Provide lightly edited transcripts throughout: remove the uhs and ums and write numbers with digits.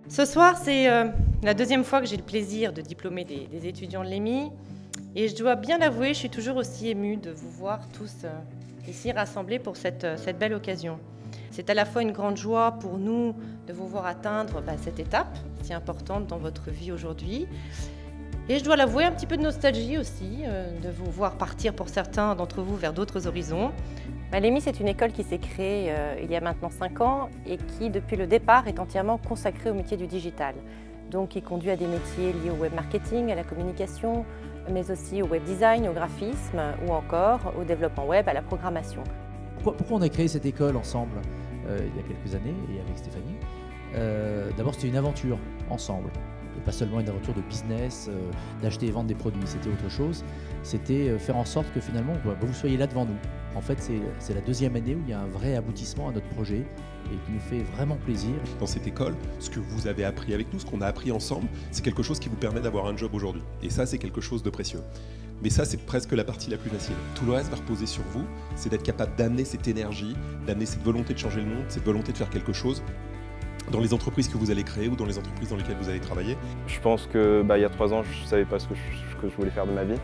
Ce soir, c'est la deuxième fois que j'ai le plaisir de diplômer des étudiants de l'EMI. Et je dois bien l'avouer, je suis toujours aussi émue de vous voir tous ici rassemblés pour cette belle occasion. C'est à la fois une grande joie pour nous de vous voir atteindre cette étape si importante dans votre vie aujourd'hui. Et je dois l'avouer, un petit peu de nostalgie aussi, de vous voir partir pour certains d'entre vous vers d'autres horizons. L'EMI, c'est une école qui s'est créée il y a maintenant 5 ans et qui, depuis le départ, est entièrement consacrée au métier du digital. Donc, qui conduit à des métiers liés au web marketing, à la communication, mais aussi au web design, au graphisme ou encore au développement web, à la programmation. Pourquoi on a créé cette école ensemble il y a quelques années et avec Stéphanie? D'abord, c'était une aventure ensemble. Et pas seulement une aventure de business, d'acheter et vendre des produits, c'était autre chose. C'était faire en sorte que finalement vous soyez là devant nous. En fait, c'est la deuxième année où il y a un vrai aboutissement à notre projet et qui nous fait vraiment plaisir. Dans cette école, ce que vous avez appris avec nous, ce qu'on a appris ensemble, c'est quelque chose qui vous permet d'avoir un job aujourd'hui. Et ça, c'est quelque chose de précieux. Mais ça, c'est presque la partie la plus facile. Tout le reste va reposer sur vous, c'est d'être capable d'amener cette énergie, d'amener cette volonté de changer le monde, cette volonté de faire quelque chose dans les entreprises que vous allez créer ou dans les entreprises dans lesquelles vous allez travailler. Je pense que il y a 3 ans, je ne savais pas ce que je voulais faire de ma vie.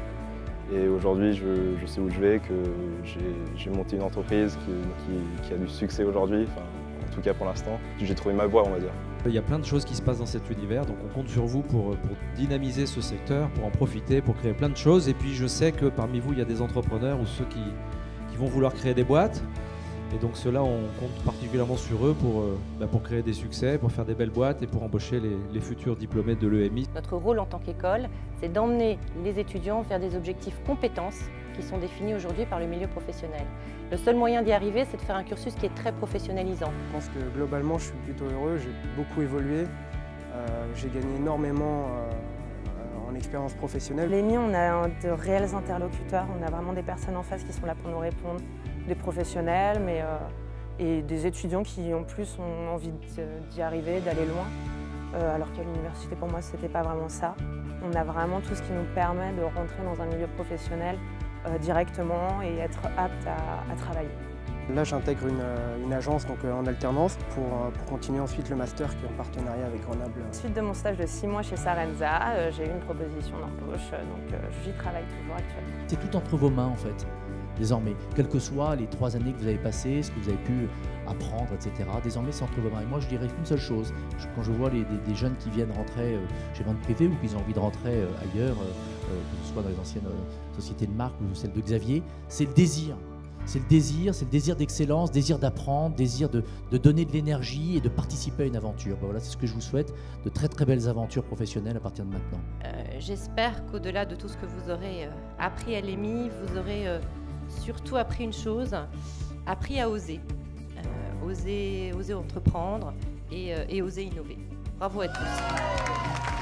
Et aujourd'hui, je sais où je vais, que j'ai monté une entreprise qui a du succès aujourd'hui, en tout cas pour l'instant. J'ai trouvé ma voie, on va dire. Il y a plein de choses qui se passent dans cet univers, donc on compte sur vous pour dynamiser ce secteur, pour en profiter, pour créer plein de choses. Et puis je sais que parmi vous, il y a des entrepreneurs ou ceux qui vont vouloir créer des boîtes. Et donc ceux-là, on compte particulièrement sur eux pour créer des succès, pour faire des belles boîtes et pour embaucher les futurs diplômés de l'EMI. Notre rôle en tant qu'école, c'est d'emmener les étudiants vers des objectifs compétences qui sont définis aujourd'hui par le milieu professionnel. Le seul moyen d'y arriver, c'est de faire un cursus qui est très professionnalisant. Je pense que globalement, je suis plutôt heureux, j'ai beaucoup évolué, j'ai gagné énormément en expérience professionnelle. L'EMI, on a de réels interlocuteurs, on a vraiment des personnes en face qui sont là pour nous répondre, des professionnels et des étudiants qui en plus ont envie d'y arriver, d'aller loin. Alors qu'à l'université, pour moi, ce n'était pas vraiment ça. On a vraiment tout ce qui nous permet de rentrer dans un milieu professionnel directement et être apte à travailler. Là, j'intègre une agence en alternance pour continuer ensuite le master qui est en partenariat avec Grenoble. Suite de mon stage de 6 mois chez Sarenza, j'ai eu une proposition d'embauche, donc j'y travaille toujours actuellement. C'est tout entre vos mains en fait, désormais. Quelles que soient les 3 années que vous avez passées, ce que vous avez pu apprendre, etc. Désormais, c'est entre vos mains. Et moi, je dirais qu'une seule chose. Quand je vois des jeunes qui viennent rentrer chez Vente Privée ou qui ont envie de rentrer ailleurs, que ce soit dans les anciennes sociétés de marque ou celle de Xavier, c'est le désir. C'est le désir d'excellence, désir d'apprendre, désir de donner de l'énergie et de participer à une aventure. Voilà, c'est ce que je vous souhaite, de très très belles aventures professionnelles à partir de maintenant. J'espère qu'au-delà de tout ce que vous aurez appris à l'EMI, vous aurez surtout appris une chose, appris à oser. Oser entreprendre et oser innover. Bravo à tous.